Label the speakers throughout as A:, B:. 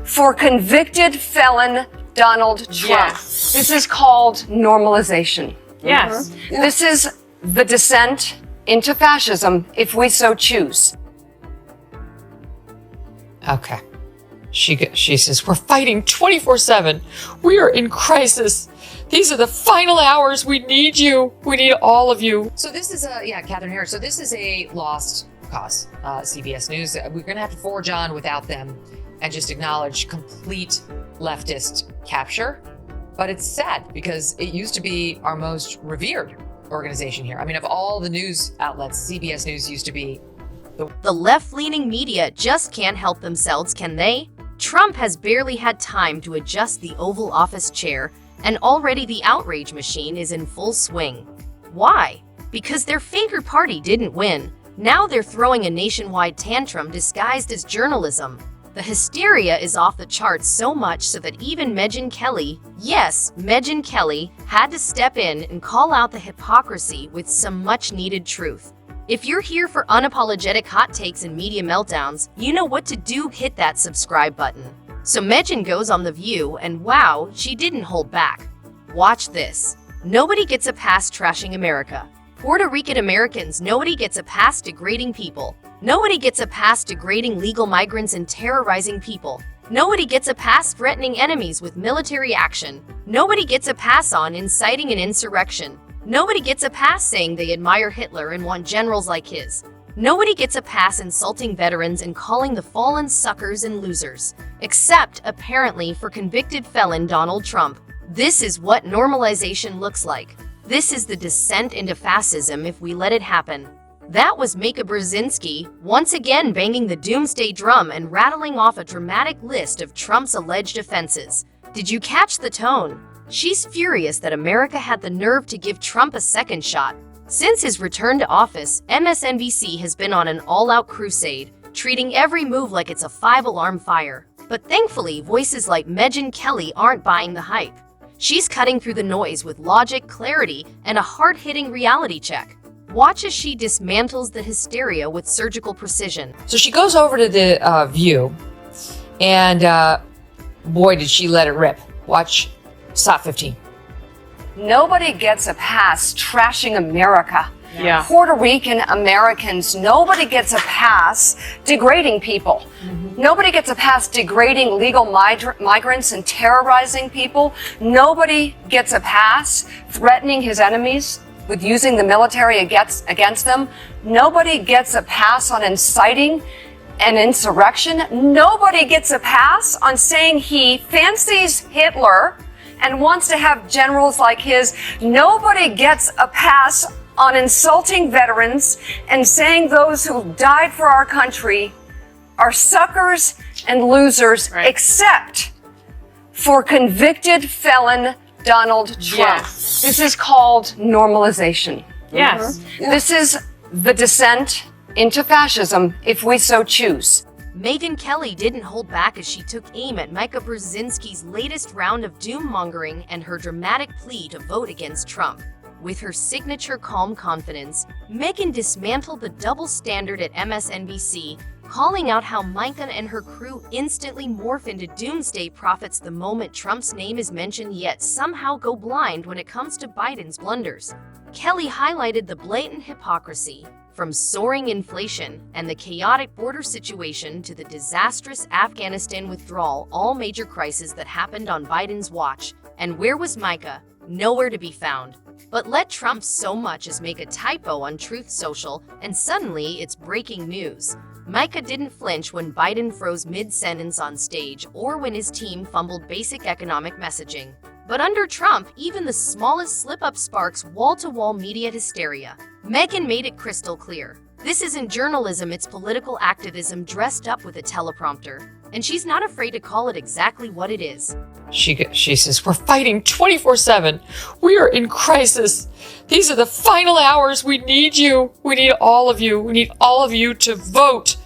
A: for convicted felon Donald Trump.
B: Yes.
A: This is called normalization.
B: Yes.
A: Mm-hmm. This is the descent into fascism, if we so choose.
C: Okay. She says, we're fighting 24/7. We are in crisis. These are the final hours. We need you. We need all of you. So this is Catherine Harris. So this is a lost cause, CBS News. We're going to have to forge on without them and just acknowledge complete leftist capture. But it's sad because it used to be our most revered organization here. I mean, of all the news outlets, CBS News used to be
D: the left-leaning media just can't help themselves, can they? Trump has barely had time to adjust the Oval Office chair, and already the outrage machine is in full swing. Why? Because their favorite party didn't win. Now they're throwing a nationwide tantrum disguised as journalism. The hysteria is off the charts so much so that even Megyn Kelly, yes, Megyn Kelly, had to step in and call out the hypocrisy with some much-needed truth. If you're here for unapologetic hot takes and media meltdowns, you know what to do. Hit that subscribe button. So Megyn goes on The View, and wow, she didn't hold back. Watch this. Nobody gets a pass trashing America. Puerto Rican Americans, nobody gets a pass degrading people. Nobody gets a pass degrading legal migrants and terrorizing people. Nobody gets a pass threatening enemies with military action. Nobody gets a pass on inciting an insurrection. Nobody gets a pass saying they admire Hitler and want generals like his. Nobody gets a pass insulting veterans and calling the fallen suckers and losers. Except, apparently, for convicted felon Donald Trump. This is what normalization looks like. This is the descent into fascism if we let it happen. That was Megyn Brzezinski, once again banging the doomsday drum and rattling off a dramatic list of Trump's alleged offenses. Did you catch the tone? She's furious that America had the nerve to give Trump a second shot. Since his return to office, MSNBC has been on an all-out crusade, treating every move like it's a five-alarm fire. But thankfully, voices like Megyn Kelly aren't buying the hype. She's cutting through the noise with logic, clarity, and a hard-hitting reality check. Watch as she dismantles the hysteria with surgical precision.
C: So she goes over to the View, and boy, did she let it rip. Watch Stop 15.
A: Nobody gets a pass trashing America.
B: Yeah.
A: Puerto Rican Americans, nobody gets a pass degrading people. Mm-hmm. Nobody gets a pass degrading legal migrants and terrorizing people. Nobody gets a pass threatening his enemies with using the military against them. Nobody gets a pass on inciting an insurrection. Nobody gets a pass on saying he fancies Hitler and wants to have generals like his. Nobody gets a pass on insulting veterans and saying those who died for our country are suckers and losers,
B: right,
A: except for convicted felon Donald Trump.
B: Yes.
A: This is called normalization.
B: Yes.
A: Mm-hmm. This is the descent into fascism, if we so choose.
D: Megyn Kelly didn't hold back as she took aim at Megyn Brzezinski's latest round of doom-mongering and her dramatic plea to vote against Trump. With her signature calm confidence, Megyn dismantled the double standard at MSNBC, calling out how Megyn and her crew instantly morph into doomsday prophets the moment Trump's name is mentioned, yet somehow go blind when it comes to Biden's blunders. Kelly highlighted the blatant hypocrisy, from soaring inflation and the chaotic border situation to the disastrous Afghanistan withdrawal, all major crises that happened on Biden's watch. And where was Micah? Nowhere to be found. But let Trump so much as make a typo on Truth Social, and suddenly it's breaking news. Micah didn't flinch when Biden froze mid-sentence on stage or when his team fumbled basic economic messaging. But under Trump, even the smallest slip-up sparks wall-to-wall media hysteria. Megyn made it crystal clear. This isn't journalism, it's political activism dressed up with a teleprompter. And she's not afraid to call it exactly what it is.
C: She says, we're fighting 24/7. We are in crisis. These are the final hours. We need you. We need all of you. We need all of you to vote.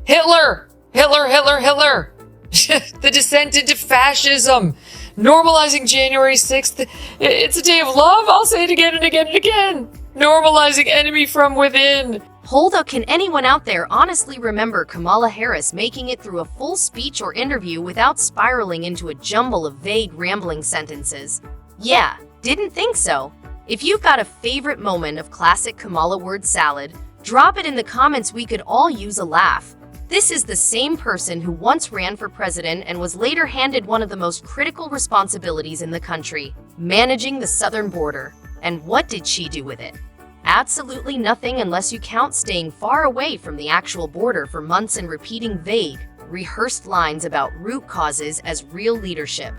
C: Hitler, Hitler, Hitler, Hitler. The descent into fascism. Normalizing January 6th. It's a day of love. I'll say it again and again and again. Normalizing enemy from within.
D: Hold up, can anyone out there honestly remember Kamala Harris making it through a full speech or interview without spiraling into a jumble of vague, rambling sentences? Yeah, didn't think so. If you've got a favorite moment of classic Kamala word salad, drop it in the comments. We could all use a laugh. This is the same person who once ran for president and was later handed one of the most critical responsibilities in the country, managing the southern border. And what did she do with it? Absolutely nothing, unless you count staying far away from the actual border for months and repeating vague, rehearsed lines about root causes as real leadership.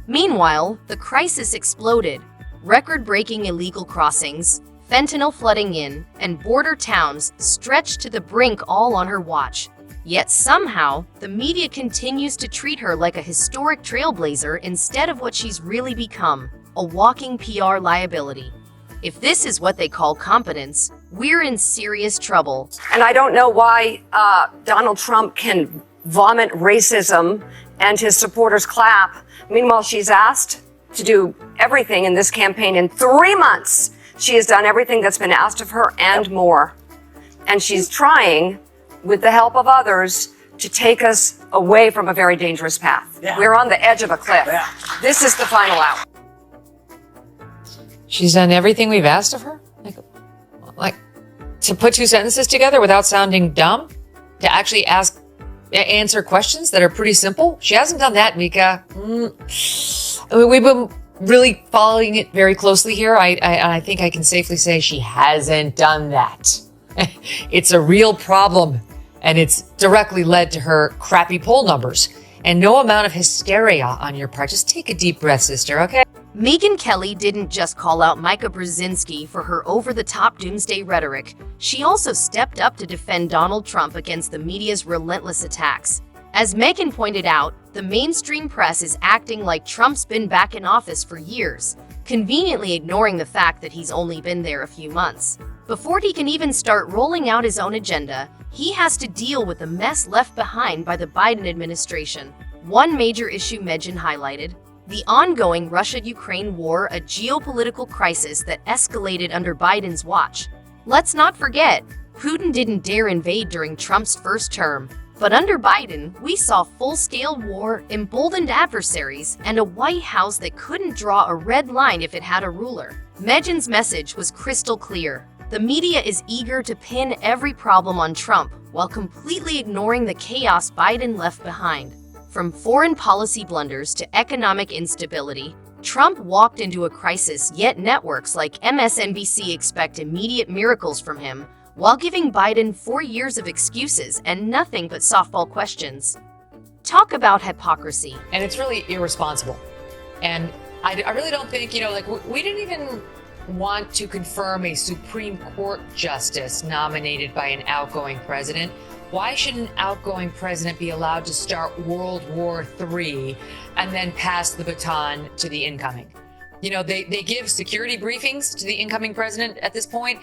D: Meanwhile, the crisis exploded. Record-breaking illegal crossings, fentanyl flooding in, and border towns stretched to the brink, all on her watch. Yet somehow, the media continues to treat her like a historic trailblazer instead of what she's really become, a walking PR liability. If this is what they call competence, we're in serious trouble.
A: And I don't know why Donald Trump can vomit racism and his supporters clap. Meanwhile, she's asked to do everything in this campaign. In 3 months, she has done everything that's been asked of her and more. And she's trying, with the help of others, to take us away from a very dangerous path. Yeah. We're on the edge of a cliff. Yeah. This is the final hour.
C: She's done everything we've asked of her? Like to put two sentences together without sounding dumb? To actually answer questions that are pretty simple? She hasn't done that, Mika. I mean, we've been really following it very closely here. I think I can safely say she hasn't done that. It's a real problem, and it's directly led to her crappy poll numbers. And no amount of hysteria on your part. Just take a deep breath, sister, okay?
D: Megyn Kelly didn't just call out Micah Brzezinski for her over-the-top doomsday rhetoric. She also stepped up to defend Donald Trump against the media's relentless attacks. As Megyn pointed out, the mainstream press is acting like Trump's been back in office for years, conveniently ignoring the fact that he's only been there a few months. Before he can even start rolling out his own agenda, he has to deal with the mess left behind by the Biden administration. One major issue Megyn highlighted: the ongoing Russia-Ukraine war, a geopolitical crisis that escalated under Biden's watch. Let's not forget, Putin didn't dare invade during Trump's first term. But under Biden, we saw full-scale war, emboldened adversaries, and a White House that couldn't draw a red line if it had a ruler. Megyn's message was crystal clear. The media is eager to pin every problem on Trump while completely ignoring the chaos Biden left behind. From foreign policy blunders to economic instability, Trump walked into a crisis, yet networks like MSNBC expect immediate miracles from him, while giving Biden 4 years of excuses and nothing but softball questions. Talk about hypocrisy.
C: And it's really irresponsible. And I really don't think, we didn't even want to confirm a Supreme Court justice nominated by an outgoing president. Why should an outgoing president be allowed to start World War III and then pass the baton to the incoming? They give security briefings to the incoming president at this point.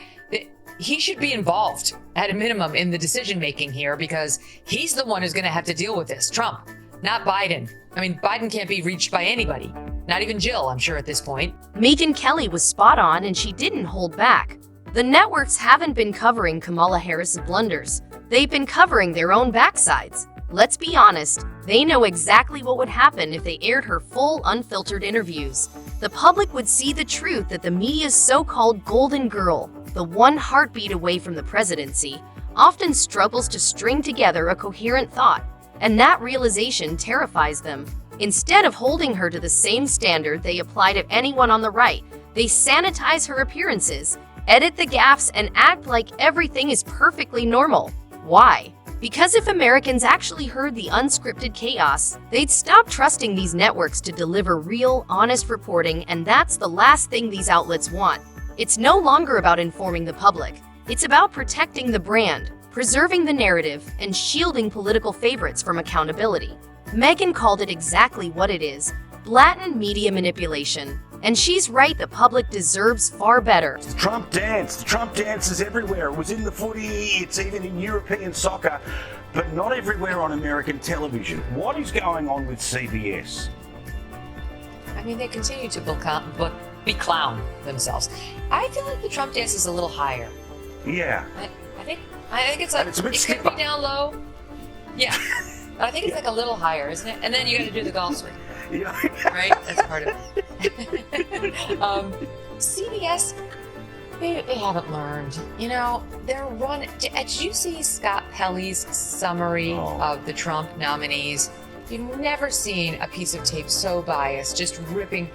C: He should be involved at a minimum in the decision making here, because he's the one who's going to have to deal with this. Trump, not Biden. I mean, Biden can't be reached by anybody, not even Jill, I'm sure, at this point.
D: Megyn Kelly was spot on, and she didn't hold back. The networks haven't been covering Kamala Harris's blunders. They've been covering their own backsides. Let's be honest, they know exactly what would happen if they aired her full, unfiltered interviews. The public would see the truth that the media's so-called golden girl, the one heartbeat away from the presidency, often struggles to string together a coherent thought, and that realization terrifies them. Instead of holding her to the same standard they apply to anyone on the right, they sanitize her appearances, edit the gaffes, and act like everything is perfectly normal. Why? Because if Americans actually heard the unscripted chaos, they'd stop trusting these networks to deliver real, honest reporting, and that's the last thing these outlets want. It's no longer about informing the public. It's about protecting the brand, preserving the narrative, and shielding political favorites from accountability. Megyn called it exactly what it is: blatant media manipulation. And she's right, the public deserves far better.
B: The Trump dance is everywhere. It was in the footy, it's even in European soccer, but not everywhere on American television. What is going on with CBS?
C: I mean, they continue to beclown themselves. I feel like the Trump dance is a little higher.
B: Yeah.
C: I think it's
B: And
C: like
B: it's a bit
C: it could
B: stiffer.
C: be down low. Yeah. I think it's like a little higher, isn't it? And then you got to do the golf swing,
B: Yeah.
C: right? That's part of it. CBS, they haven't learned. You know, they're running. Did you see Scott Pelley's summary of the Trump nominees? You've never seen a piece of tape so biased, just ripping.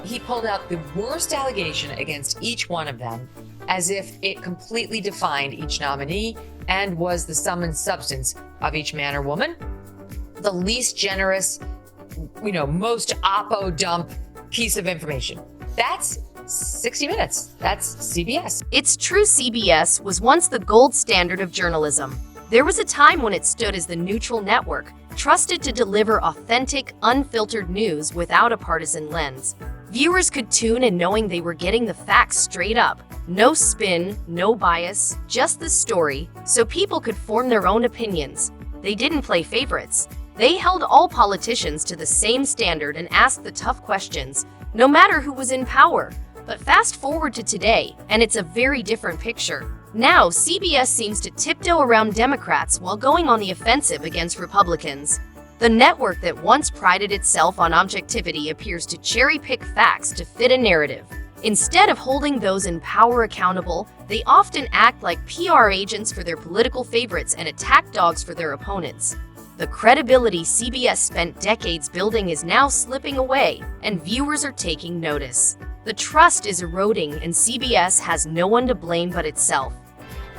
C: He pulled out the worst allegation against each one of them, as if it completely defined each nominee and was the sum and substance of each man or woman. The least generous, most oppo dump piece of information. That's 60 Minutes. That's CBS.
D: It's true CBS was once the gold standard of journalism. There was a time when it stood as the neutral network, trusted to deliver authentic, unfiltered news without a partisan lens. Viewers could tune in knowing they were getting the facts straight up. No spin, no bias, just the story, so people could form their own opinions. They didn't play favorites. They held all politicians to the same standard and asked the tough questions, no matter who was in power. But fast forward to today, and it's a very different picture. Now, CBS seems to tiptoe around Democrats while going on the offensive against Republicans. The network that once prided itself on objectivity appears to cherry-pick facts to fit a narrative. Instead of holding those in power accountable, they often act like PR agents for their political favorites and attack dogs for their opponents. The credibility CBS spent decades building is now slipping away, and viewers are taking notice. The trust is eroding, and CBS has no one to blame but itself.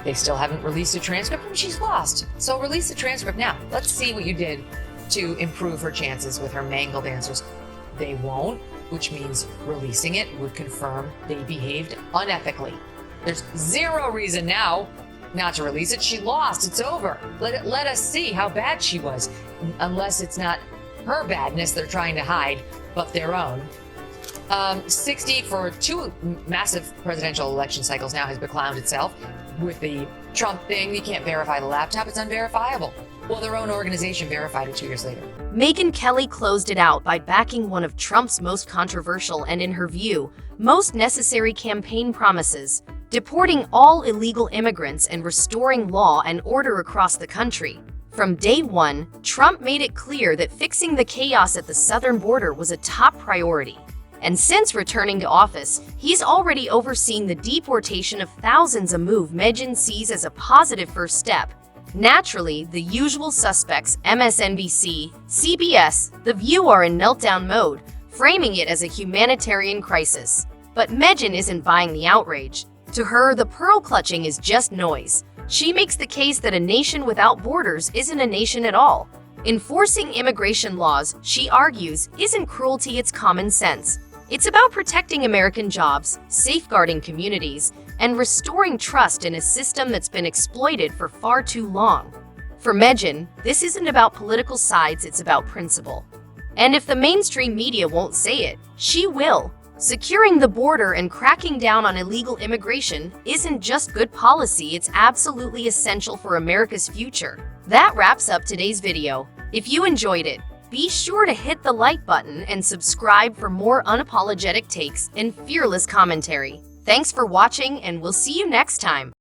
C: They still haven't released a transcript, and she's lost. So release the transcript now. Let's see what you did to improve her chances with her mangled answers. They won't, which means releasing it would confirm they behaved unethically. There's zero reason now not to release it. She lost. It's over. Let us see how bad she was, unless it's not her badness they're trying to hide, but their own. 60 for 2 massive presidential election cycles now has beclowned itself with the Trump thing. You can't verify the laptop. It's unverifiable. Well, their own organization verified it 2 years later.
D: Megyn Kelly closed it out by backing one of Trump's most controversial and, in her view, most necessary campaign promises: deporting all illegal immigrants and restoring law and order across the country. From day one, Trump made it clear that fixing the chaos at the southern border was a top priority. And since returning to office, he's already overseen the deportation of thousands, a move Megyn sees as a positive first step. Naturally, the usual suspects, MSNBC, CBS, The View, are in meltdown mode, framing it as a humanitarian crisis. But Megyn isn't buying the outrage. To her, the pearl clutching is just noise. She makes the case that a nation without borders isn't a nation at all. Enforcing immigration laws, she argues, isn't cruelty, it's common sense. It's about protecting American jobs, safeguarding communities, and restoring trust in a system that's been exploited for far too long. For Megyn, this isn't about political sides, it's about principle. And if the mainstream media won't say it, she will. Securing the border and cracking down on illegal immigration isn't just good policy, it's absolutely essential for America's future. That wraps up today's video. If you enjoyed it, be sure to hit the like button and subscribe for more unapologetic takes and fearless commentary. Thanks for watching, and we'll see you next time.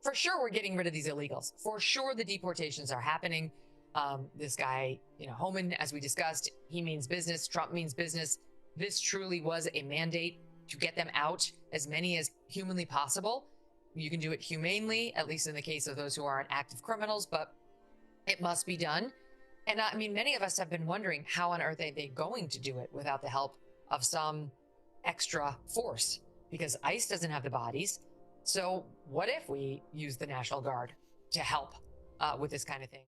C: for sure we're getting rid of these illegals. For sure the deportations are happening. This guy, Homan, as we discussed, he means business. Trump means business. This truly was a mandate to get them out, as many as humanly possible. You can do it humanely, at least in the case of those who aren't active criminals, but it must be done. And I mean, many of us have been wondering how on earth are they going to do it without the help of some extra force, because ICE doesn't have the bodies. So what if we use the National Guard to help with this kind of thing?